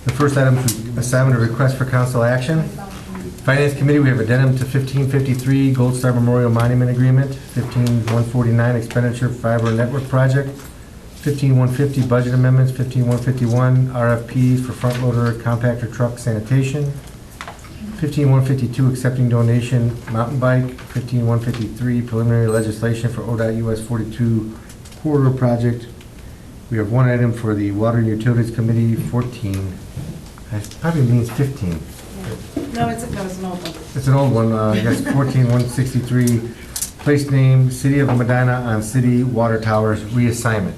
The first item is assignment of request for council action. Finance Committee, we have addendum to 1553 Gold Star Memorial Monument Agreement, 15149 Expenditure Fiber Network Project, 15150 Budget Amendments, 15151 RFPs for front loader compactor truck sanitation, 15152 Accepting Donation Mountain Bike, 15153 Preliminary Legislation for ODOT US 42 Corridor Project. We have one item for the Water and Utilities Committee, 14. It probably means 15. No, it's an old one. It's an old one, I guess 14163, place name, City of Medina on City Water Towers reassignment.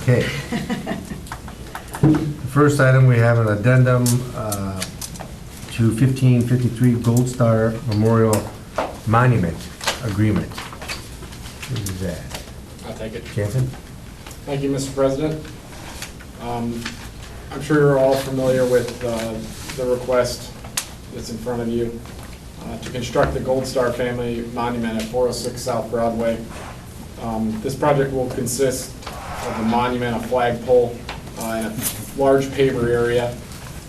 Okay. The first item, we have an addendum to 1553 Gold Star Memorial Monument Agreement. What is that? I'll take it. Jansen? Thank you, Mr. President. I'm sure you're all familiar with the request that's in front of you to construct the Gold Star Family Monument at 406 South Broadway. This project will consist of a monument, a flagpole, and a large paver area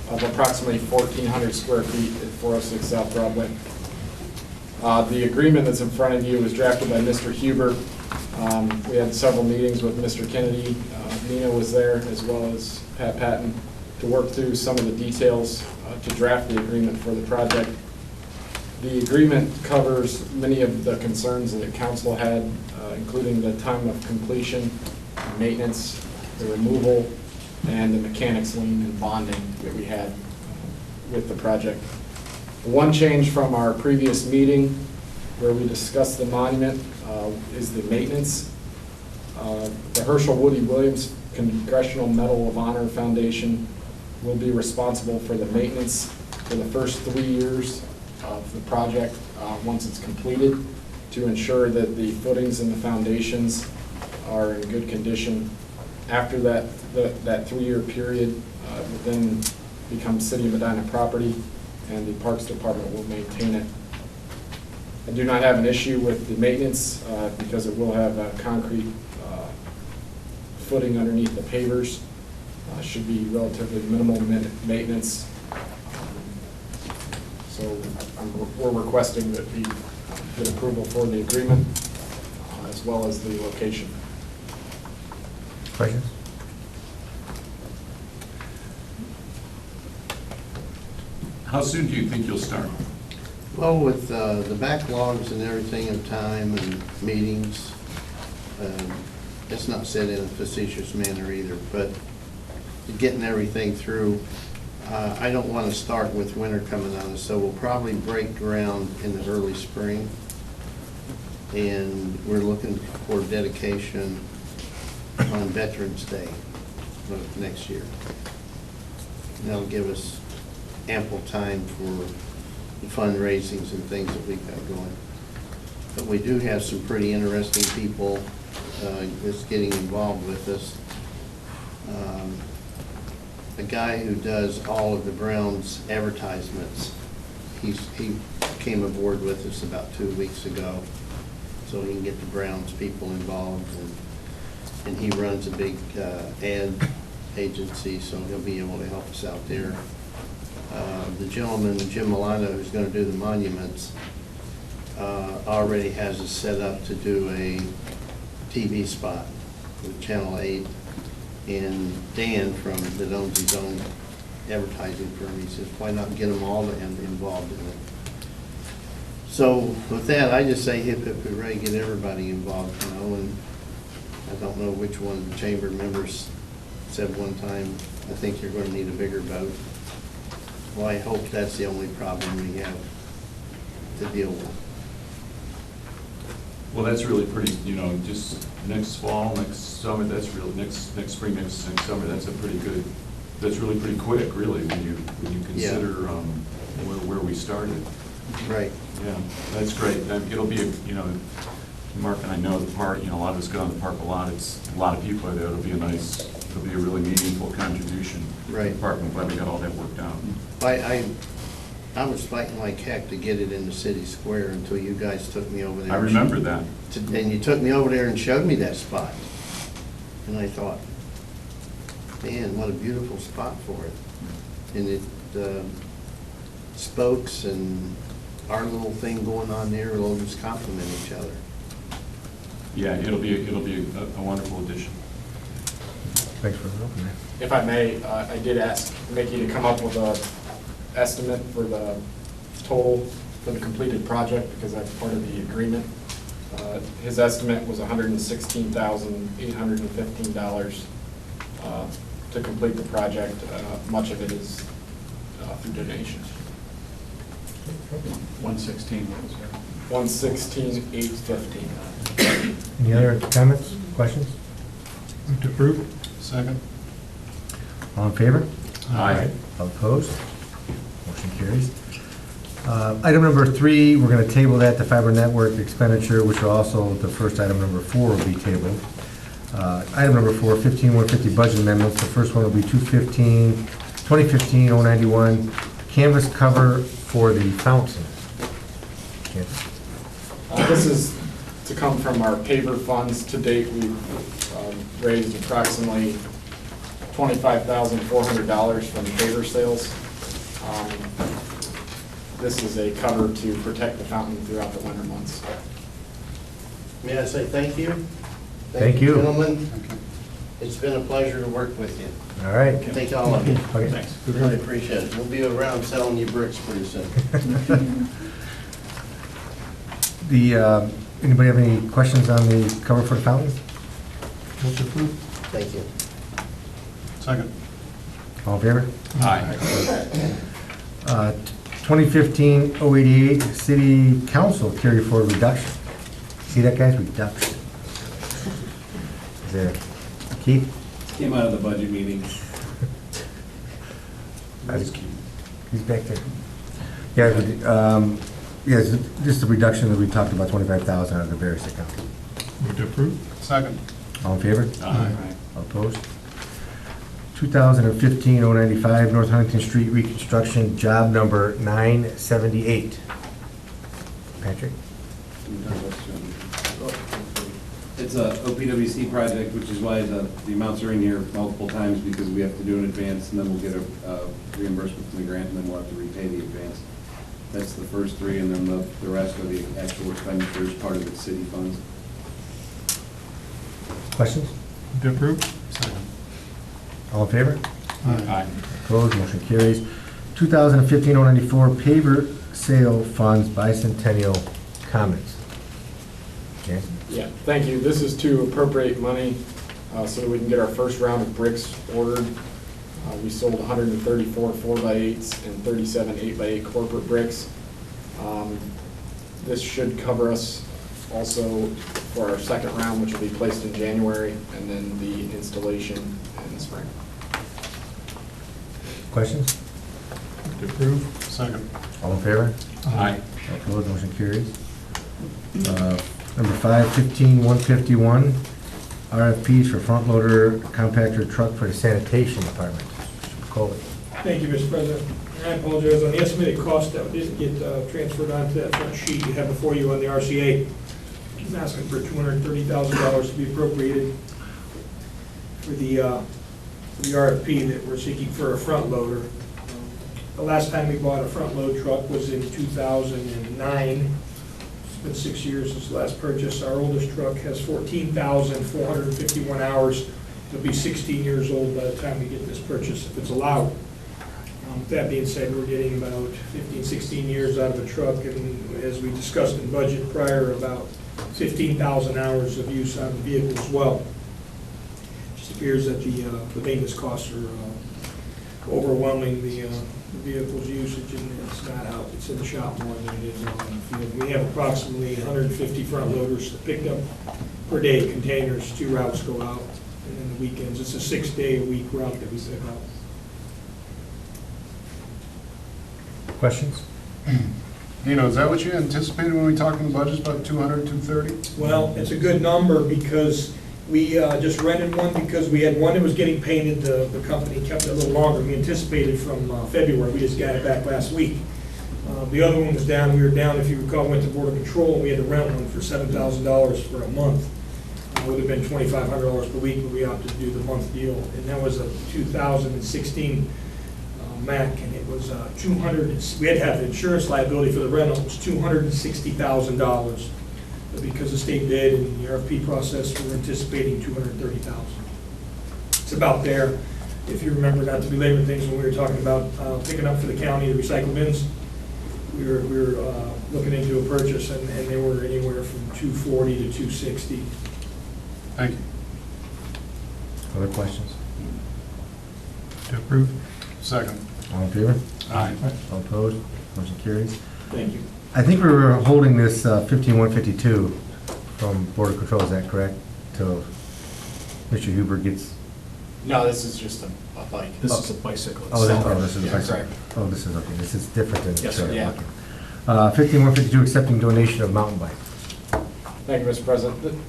of approximately 1,400 square feet at 406 South Broadway. The agreement that's in front of you was drafted by Mr. Huber. We had several meetings with Mr. Kennedy. Nina was there, as well as Pat Patton, to work through some of the details to draft the agreement for the project. The agreement covers many of the concerns that council had, including the time of completion, maintenance, the removal, and the mechanics lien and bonding that we had with the project. One change from our previous meeting where we discussed the monument is the maintenance. The Herschel Woody Williams Congressional Medal of Honor Foundation will be responsible for the maintenance for the first 3 years of the project once it's completed, to ensure that the footings and the foundations are in good condition. After that 3-year period, it will then become City of Medina property, and the Parks Department will maintain it. I do not have an issue with the maintenance because it will have a concrete footing underneath the pavers. Should be relatively minimal maintenance. So we're requesting that we get approval for the agreement as well as the location. Questions? How soon do you think you'll start? Well, with the backlogs and everything of time and meetings, it's not said in a facetious manner either, but getting everything through, I don't want to start with winter coming on us, so we'll probably break ground in the early spring. And we're looking for dedication on Veterans Day of next year. And that'll give us ample time for the fundraisings and things that we've got going. But we do have some pretty interesting people that's getting involved with us. A guy who does all of the Browns advertisements, he came aboard with us about 2 weeks ago, so he can get the Browns people involved, and he runs a big ad agency, so he'll be able to help us out there. The gentleman, Jim Milano, who's going to do the monuments, already has us set up to do a TV spot with Channel 8. And Dan that owns his own advertising firm, he says, why not get them all involved in it? So with that, I just say hip hip hooray, get everybody involved, you know. And I don't know which one of the chamber members said one time, I think you're going to need a bigger boat. Well, I hope that's the only problem we have to deal with. Well, that's really pretty, you know, just next fall, next summer, that's really, next spring, next summer, that's a pretty good, that's really pretty quick, really, when you consider where we started. Right. Yeah, that's great. It'll be, you know, Mark and I know the park, you know, a lot of us go to the park a lot. It's a lot of people are there. It'll be a really meaningful contribution Right. to the park. I'm glad we got all that worked out. I was fighting like heck to get it in the city square until you guys took me over there. I remember that. And you took me over there and showed me that spot. And I thought, Man, what a beautiful spot for it. And it, spokes and our little thing going on there will all just complement each other. Yeah, it'll be a wonderful addition. Thanks for opening that. If I may, I did ask Mickey to come up with a estimate for the total for the completed project, because that's part of the agreement. His estimate was $116,815 to complete the project. Much of it is through donations. 116, what was that? 116,815. Any other comments, questions? Move to approve. Second. All in favor? Aye. All opposed? Motion carries. Item number 3, we're going to table that, the fiber network expenditure, which will also, the first item number 4 will be tabled. Item number 4, 15-150 budget amendments. The first one will be 2015-091, canvas cover for the fountain. This is to come from our paver funds. To date, we've raised approximately $25,400 from paver sales. This is a cover to protect the fountain throughout the winter months. May I say thank you? Thank you. Gentlemen, it's been a pleasure to work with you. All right. Thank all of you. Okay. Thanks. Really appreciate it. We'll be around selling you bricks pretty soon. Anybody have any questions on the cover for the fountain? Move to approve. Thank you. Second. All in favor? Aye. 2015-088, city council carry forward reduction. See that, guys? Reduction. Is there, Keith? Came out of the budget meeting. He's back there. Yeah, yes, just the reduction that we talked about, 25,000 out of the various accounts. Move to approve. Second. All in favor? Aye. All opposed? 2015-095, North Huntington Street reconstruction, job number 978. Patrick? It's a OPWC project, which is why the amounts are in here multiple times, because we have to do an advance, and then we'll get a reimbursement from the grant, and then we'll have to repay the advance. That's the first 3, and then the rest are the actual expenditures, part of the city funds. Questions? Move to approve. Second. All in favor? Aye. Opposed, motion carries. 2015-094, paver sale funds bicentennial comments. Okay. Yeah, thank you. This is to appropriate money so that we can get our first round of bricks ordered. We sold 134 4x8s and 37 8x8 corporate bricks. This should cover us also for our second round, which will be placed in January, and then the installation in the spring. Questions? Move to approve. Second. All in favor? Aye. All opposed, motion carries. Number 5, 15-151, RFPs for front loader compactor truck for the sanitation department. Mr. Pacoli. Thank you, Mr. President. And I apologize on the estimated cost that didn't get transferred onto that front sheet you have before you on the RCA. He's asking for $230,000 to be appropriated for the RFP that we're seeking for a front loader. The last time we bought a front load truck was in 2009. It's been 6 years since the last purchase. Our oldest truck has 14,451 hours. It'll be 16 years old by the time we get this purchase, if it's allowed. With that being said, we're getting about 15, 16 years out of a truck, and as we discussed in budget prior, about 15,000 hours of use out of the vehicle as well. It just appears that the maintenance costs are overwhelming the vehicle's usage, and it's not out, it's in the shop more than it is out in the field. We have approximately 150 front loaders picked up per day, containers, 2 routes go out, and then the weekends, it's a 6-day-a-week route that we pick up. Questions? Dino, is that what you anticipated when we talked in the budget, about 200, 230? Well, it's a good number because we just rented one because we had one that was getting painted. The company kept it a little longer. We anticipated from February. We just got it back last week. The other one was down. We were down, if you recall, went to Border Control, and we had to rent one for $7,000 for a month. would have been $2,500 per week, but we opted to do the month deal. And that was a 2016 Mac, and it was 200, we had to have insurance liability for the rental, it was $260,000. But because the state bid and the RFP process, we're anticipating $230,000. It's about there. If you remember, not to belabor things, when we were talking about picking up for the county the recycle bins, we were looking into a purchase, and they were anywhere from $240 to $260. Thank you. Other questions? To approve. Second. All in favor? Aye. All opposed? Motion carries. Thank you. I think we were holding this 15152 from Border Control, is that correct? Till Mr. Huber gets... No, this is just a bike. This is a bicycle. Oh, this is a Yeah, bicycle. correct. Oh, this is, okay, this is different than... Yes, sir. Yeah. Okay. 15152, accepting donation of mountain bike. Thank you, Mr. President.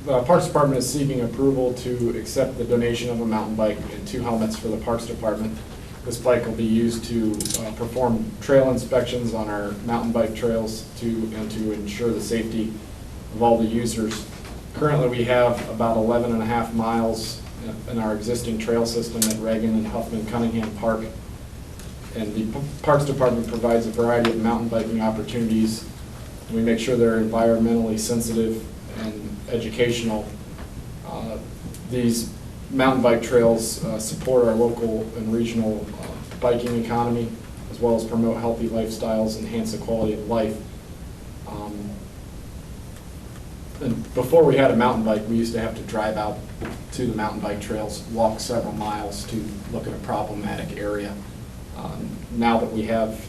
The Parks Department is seeking approval to accept the donation of a mountain bike and 2 helmets for the Parks Department. This bike will be used to perform trail inspections on our mountain bike trails and to ensure the safety of all the users. Currently, we have about 11.5 miles in our existing trail system at Reagan and Huffman Cunningham Park. And the Parks Department provides a variety of mountain biking opportunities. We make sure they're environmentally sensitive and educational. These mountain bike trails support our local and regional biking economy, as well as promote healthy lifestyles, enhance the quality of life. And before we had a mountain bike, we used to have to drive out to the mountain bike trails, walk several miles to look at a problematic area. Now that we have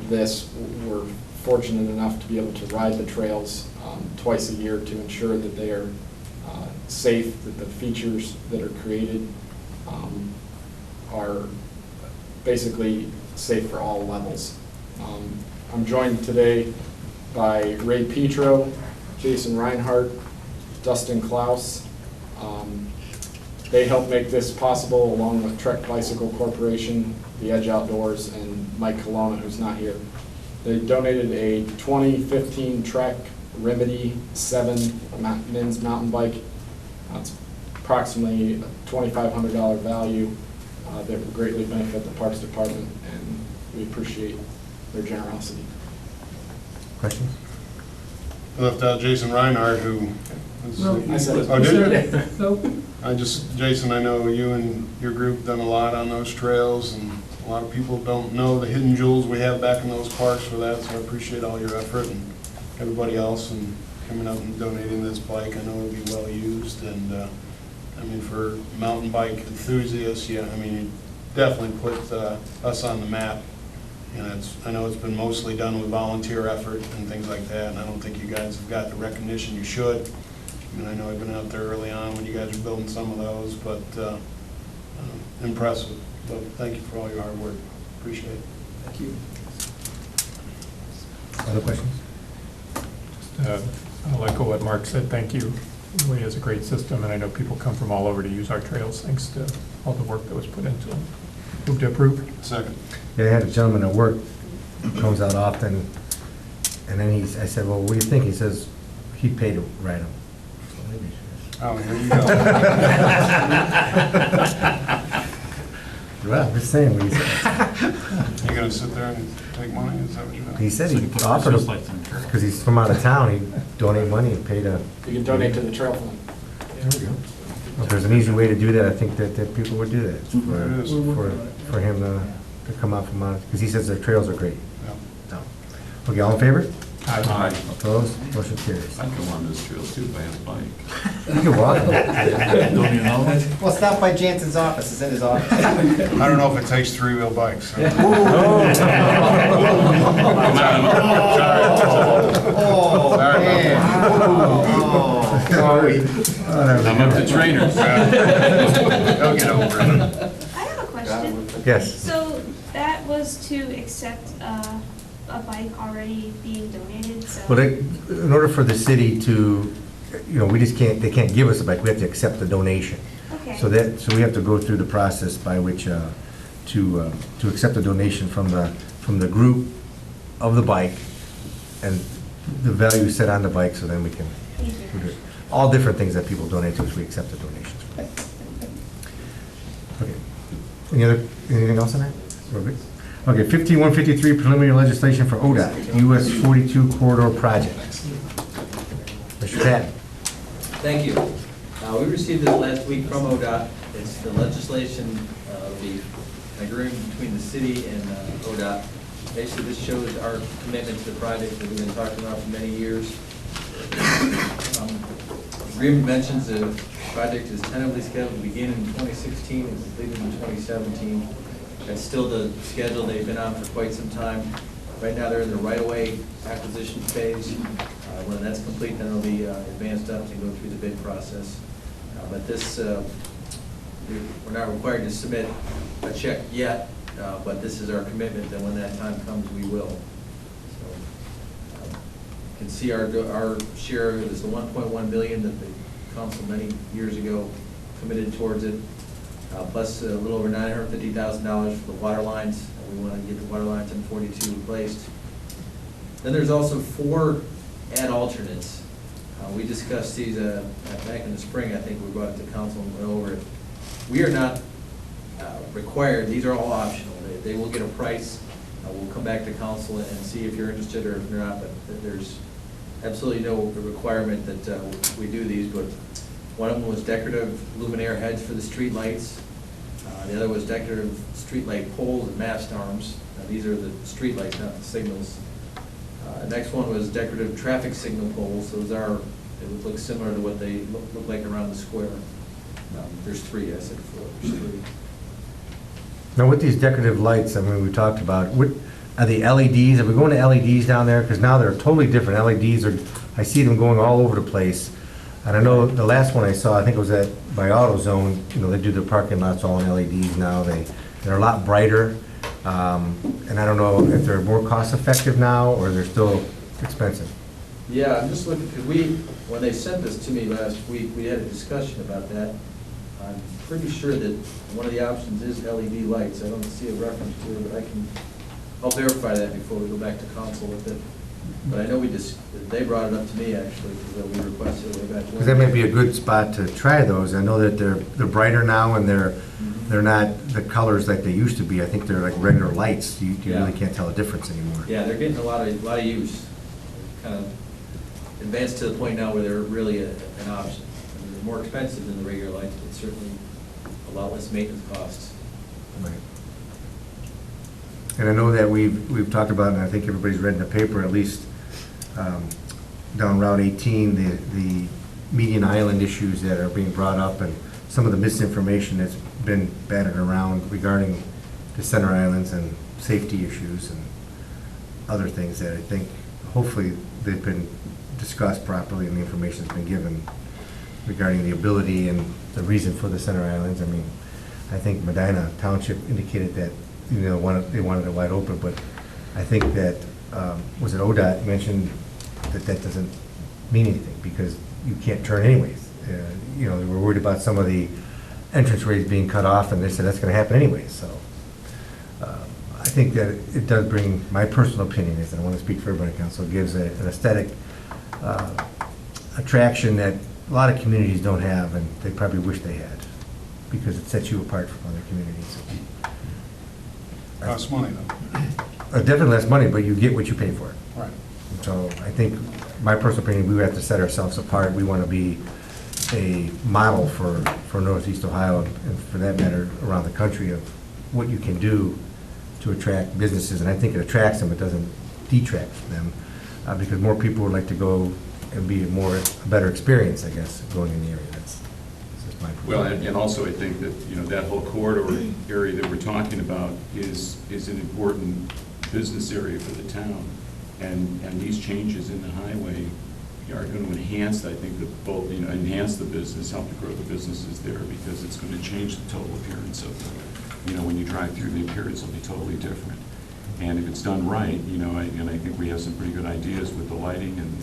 this, we're fortunate enough to be able to ride the trails twice a year to ensure that they are safe, that the features that are created are basically safe for all levels. I'm joined today by Ray Petro, Jason Reinhardt, Dustin Klaus. They helped make this possible, along with Trek Bicycle Corporation, The Edge Outdoors, and Mike Colonna, who's not here. They donated a 2015 Trek Remedy 7 men's mountain bike. It's approximately a $2,500 value that would greatly benefit the Parks Department, and we appreciate their generosity. Questions? I left out Jason Reinhardt, who was... I said it. Oh, did you? No. Jason, I know you and your group done a lot on those trails, and a lot of people don't know the hidden jewels we have back in those parks for that, so I appreciate all your effort and everybody else and coming out and donating this bike. I know it'll be well used, and I mean, for mountain bike enthusiasts, yeah, I mean, you definitely put us on the map. And I know it's been mostly done with volunteer effort and things like that, and I don't think you guys have got the recognition you should. I mean, I know I've been out there early on when you guys were building some of those, but impressive. So thank you for all your hard work. Appreciate it. Thank you. Other questions? I'll echo what Mark said. Thank you. It really is a great system, and I know people come from all over to use our trails, thanks to all the work that was put into them. Move to approve. Second. Yeah, I had a gentleman at work who comes out often, and then I said, well, what do you think? He says, he paid to ride them. So maybe Oh, here you go. well, I'm just saying what he said. You gonna sit there and take money? Is that what you're doing? He said he offered him, because he's from out of town, he'd donate money and pay to... You can donate to the trail fund. There we go. If there's an easy way to do that, I think that people would do that. It is. For him to come out from out, because he says the trails are great. Yeah. No. Okay, all in favor? Aye. Opposed? Motion carries. I'd come on this trail too if I had a bike. You can walk. Don't you know? Well, stop by Jansen's office, it's in his office. I don't know if it takes 3-wheel bikes. So. Oh, Sorry about man. that. Sorry. I'm up to trainers. They'll get over it. I have a question. Yes. So that was to accept a bike already being donated, so. Well, in order for the city to, we just can't, they can't give us a bike, we have to accept the donation. Okay. So we have to go through the process by which, to accept a donation from the group of the bike, and the value set on the bike, so then we can Thank you. All different things that people donate to us, we accept the donations. Okay. Anything else on that? We're good? Okay, 15153, preliminary legislation for ODOT, US 42 corridor project. Mr. Patton. Thank you. We received this last week from ODOT. It's the legislation, the agreement between the city and ODOT. Basically, this shows our commitment to the project that we've been talking about for many years. The agreement mentions the project is tentatively scheduled to begin in 2016 and completed in 2017. That's still the schedule they've been on for quite some time. Right now, they're in the right-of-way acquisition phase. When that's complete, then it'll be advanced up to go through the bid process. But this, we're not required to submit a check yet, but this is our commitment that when that time comes, we will. So you can see our share is the 1.1 billion that the council many years ago committed towards it, plus a little over $950,000 for the water lines. We want to get the water lines in 42 replaced. Then there's also 4 add alternates. We discussed these back in the spring. I think we brought it to council and went over it. We are not required. These are all optional. They will get a price. We'll come back to council and see if you're interested or if you're not. But there's absolutely no requirement that we do these. But one of them was decorative luminaire heads for the street lights. The other was decorative street light poles and mast arms. These are the street lights, not the signals. The next one was decorative traffic signal poles. Those are, it would look similar to what they look like around the square. There's 3, I said 4, there's 3. Now with these decorative lights, I mean, we talked about, what, are the LEDs, are we going to LEDs down there? Because now they're totally different. LEDs are, I see them going all over the place. And I know the last one I saw, I think it was by AutoZone, you know, they do their parking lots all in LEDs now. They're a lot brighter. And I don't know if they're more cost effective now or they're still expensive. Yeah, I'm just looking, because when they sent this to me last week, we had a discussion about that. I'm pretty sure that one of the options is LED lights. I don't see a reference to it, but I'll verify that before we go back to council with it. But I know they brought it up to me actually, because we requested it way back. Because that may be a good spot to try those. I know that they're brighter now and they're not the colors like they used to be. I think they're like regular lights. You really can't tell the difference anymore. Yeah, they're getting a lot of use. Kind of advanced to the point now where they're really an option. I mean, they're more expensive than the regular lights, but certainly a lot less maintenance costs. Right. And I know that we've talked about, and I think everybody's read in the paper, at least down Route 18, the median island issues that are being brought up and some of the misinformation that's been batted around regarding the center islands and safety issues and other things that I think hopefully they've been discussed properly and the information's been given regarding the ability and the reason for the center islands. I mean, I think Medina Township indicated that, you know, they wanted it wide open, but I think that, was it ODOT mentioned that doesn't mean anything because you can't turn anyways. You know, they were worried about some of the entrance ways being cut off, and they said that's going to happen anyways. So I think that it does bring, my personal opinion is, and I want to speak for everybody in council, it gives an aesthetic attraction that a lot of communities don't have, and they probably wish they had, because it sets you apart from other communities. Costs money though. Definitely less money, but you get what you pay for. Right. So I think, my personal opinion, we have to set ourselves apart. We want to be a model for Northeast Ohio, and for that matter, around the country, of what you can do to attract businesses. And I think it attracts them, it doesn't detract them, because more people would like to go and be a better experience, I guess, going in the area. That's just my Well, opinion. and also I think that, you know, that whole corridor area that we're talking about is an important business area for the town. And these changes in the highway are going to enhance, I think, enhance the business, help to grow the businesses there, because it's going to change the total appearance of the, you know, when you drive through, the appearance will be totally different. And if it's done right, you know, and I think we have some pretty good ideas with the lighting, and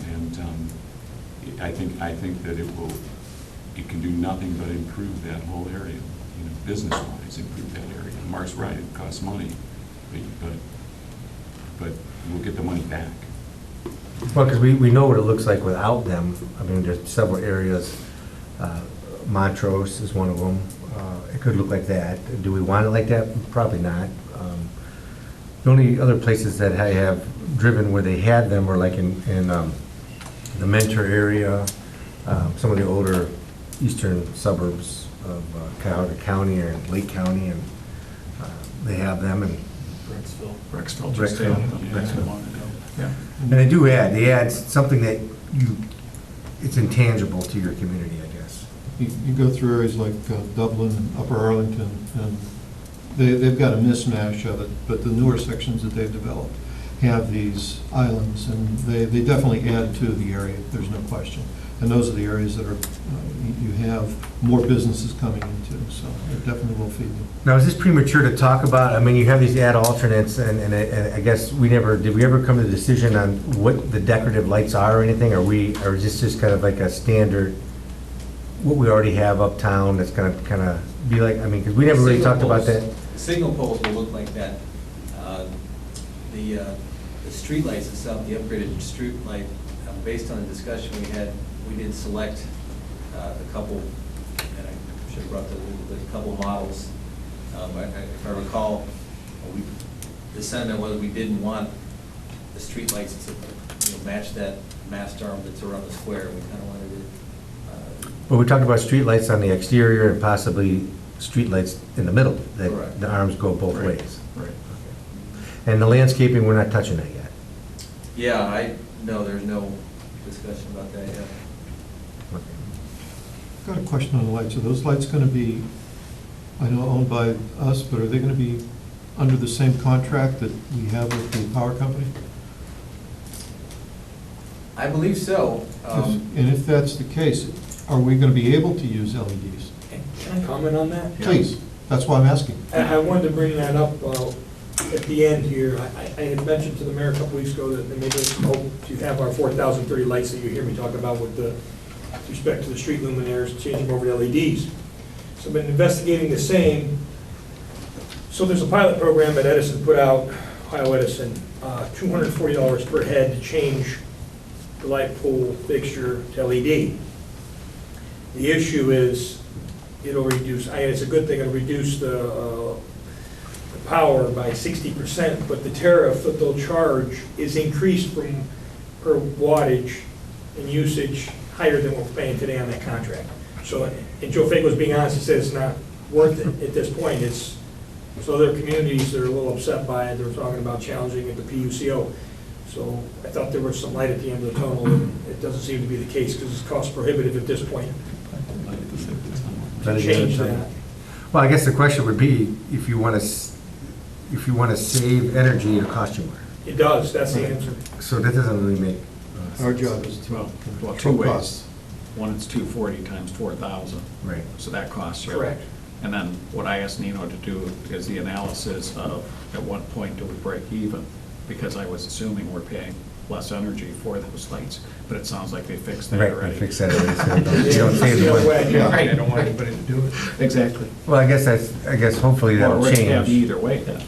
I think that it can do nothing but improve that whole area, you know, business-wise, improve that area. And Mark's right, it costs money, but we'll get the money back. Well, because we know what it looks like without them. I mean, there's several areas. Montrose is one of them. It could look like that. Do we want it like that? Probably not. The only other places that I have driven where they had them were like in the Mentor area, some of the older eastern suburbs of Cuyahoga County or Lake County, and they have them. And Brecksville just had them, yeah, Brecksville. not long ago. Yeah. And they add something that it's intangible to your community, I guess. You go through areas like Dublin, Upper Arlington, and they've got a mismatch of it, but the newer sections that they've developed have these islands, and they definitely add to the area, there's no question. And those are the areas that are, you have more businesses coming into, so it definitely will feed you. Now, is this premature to talk about? I mean, you have these ad alternates, and I guess did we ever come to the decision on what the decorative lights are or anything? Or is this just kind of like a standard, what we already have uptown that's gonna kind of be like, I mean, because we never really talked about that. The signal poles will look like that. The streetlights itself, the upgraded street light, based on the discussion we had, we did select a couple, and I should have brought a couple models. If I recall, the sentiment was we didn't want the streetlights to match that mast arm that's around the square. We kind of wanted it. Well, we talked about streetlights on the exterior and possibly streetlights in the middle, that Correct. the arms go both ways. Right. And the landscaping, we're not touching that yet. Yeah, there's no discussion about that yet. I've got a question on the lights. Are those lights going to be, I know owned by us, but are they going to be under the same contract that we have with the power company? I believe so. And if that's the case, are we going to be able to use LEDs? Can I comment on that? Please, that's why I'm asking. I wanted to bring that up at the end here. I had mentioned to the mayor a couple weeks ago that maybe hope to have our 4,030 lights that you hear me talk about with respect to the street luminaires, changing over to LEDs. So I've been investigating the same. So there's a pilot program that Edison put out, Ohio Edison, $240 per head to change the light pole fixture to LED. The issue is it'll reduce, it's a good thing, it'll reduce the power by 60%, but the tariff that they'll charge is increased from per wattage and usage higher than what we're paying today on that contract. So, and Joe Fago was being honest, he said it's not worth it at this point. So other communities that are a little upset by it, they're talking about challenging at the PUCO. So I thought there was some light at the end of the tunnel, and it doesn't seem to be the case because it's cost prohibitive at this point to change that. Well, I guess the question would be, if you want to save energy, it'll cost you more. It does, that's the answer. So that doesn't really make. Our job is to Well, two control ways. costs. One, it's 240 times 4,000. Right. So that costs you. Correct. And then what I asked Nino to do is the analysis of at what point do we break even? Because I was assuming we're paying less energy for those lights, but it sounds like they fixed that Right, already. I fixed that already, so you don't save the money. Yeah, I don't want anybody to do it. exactly. Well, I guess hopefully Well, that'll we're gonna have you change. either way then.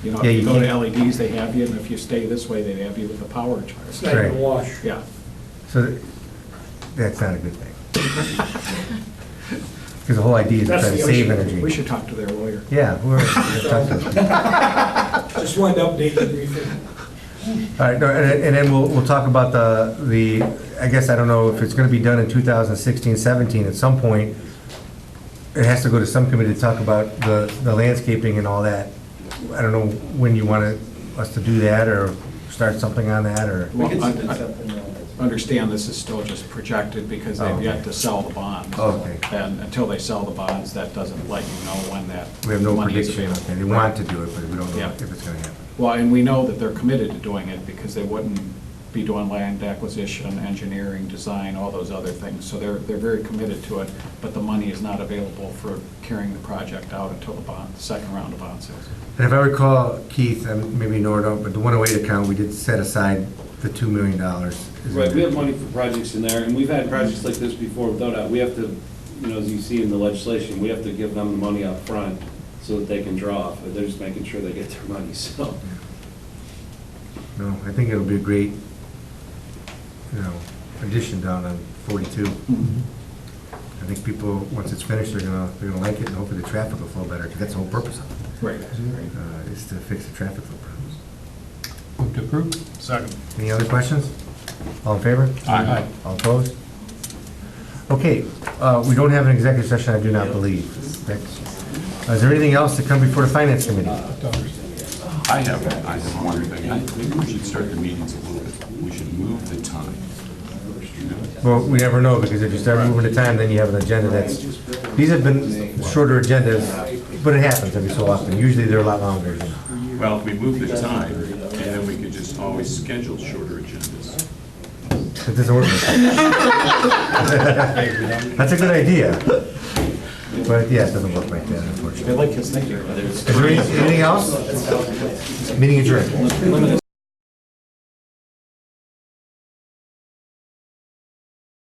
You know, Yeah, if you you go to can't- LEDs, they have you, and if you stay this way, they have you with the power It's charge. not even Right. a wash. Yeah. So that's not a good thing. Because the whole idea is to That's try to the save issue. energy. We should talk to their lawyer. Yeah, we're talk to them. Just wanted to update you briefly. All right, no, and then we'll talk about the, I guess I don't know if it's gonna be done in 2016, 17, at some point. It has to go to some committee to talk about the landscaping and all that. I don't know when you want us to do that, or start something on that, or. We could Well, submit I- something. Understand this is still just projected because Oh, they've okay. yet to sell the bonds. Okay. And until they sell the bonds, that doesn't let you know when that We have no money is prediction, available. okay, they want to do it, but we don't know Yeah. if it's gonna happen. Well, and we know that they're committed to doing it because they wouldn't be doing land acquisition, engineering, design, all those other things. So they're very committed to it, but the money is not available for carrying the project out until the second round of bond sales. And if I recall, Keith, and maybe Nora don't, but the 108 account, we did set aside the $2 million. Right, we have money for projects in there, and we've had projects like this before without that. We have to, as you see in the legislation, we have to give them the money up front so that they can draw off it. They're just making sure they get their money, so. No, I think it'll be a great addition down on 42. I think people, once it's finished, they're gonna like it, and hopefully the traffic will flow better, because that's the whole purpose of it. Right. Is to fix the traffic flow problems. Move to approve. Second. Any other questions? All in favor? Aye. All opposed? Okay, we don't have an executive session, I do not believe. Is there anything else to come before the Finance Committee? I have one thing. I think we should start the meetings a little bit. We should move the time. Well, we never know, because if you start moving the time, then you have an agenda these have been shorter agendas, but it happens every so often. Usually they're a lot longer. Well, if we move the time, and then we could just always schedule shorter agendas. It doesn't work. That's a good idea. But yeah, it doesn't work like that, unfortunately. I like his thinking, whether it's. Is there anything else? Meeting adjourned.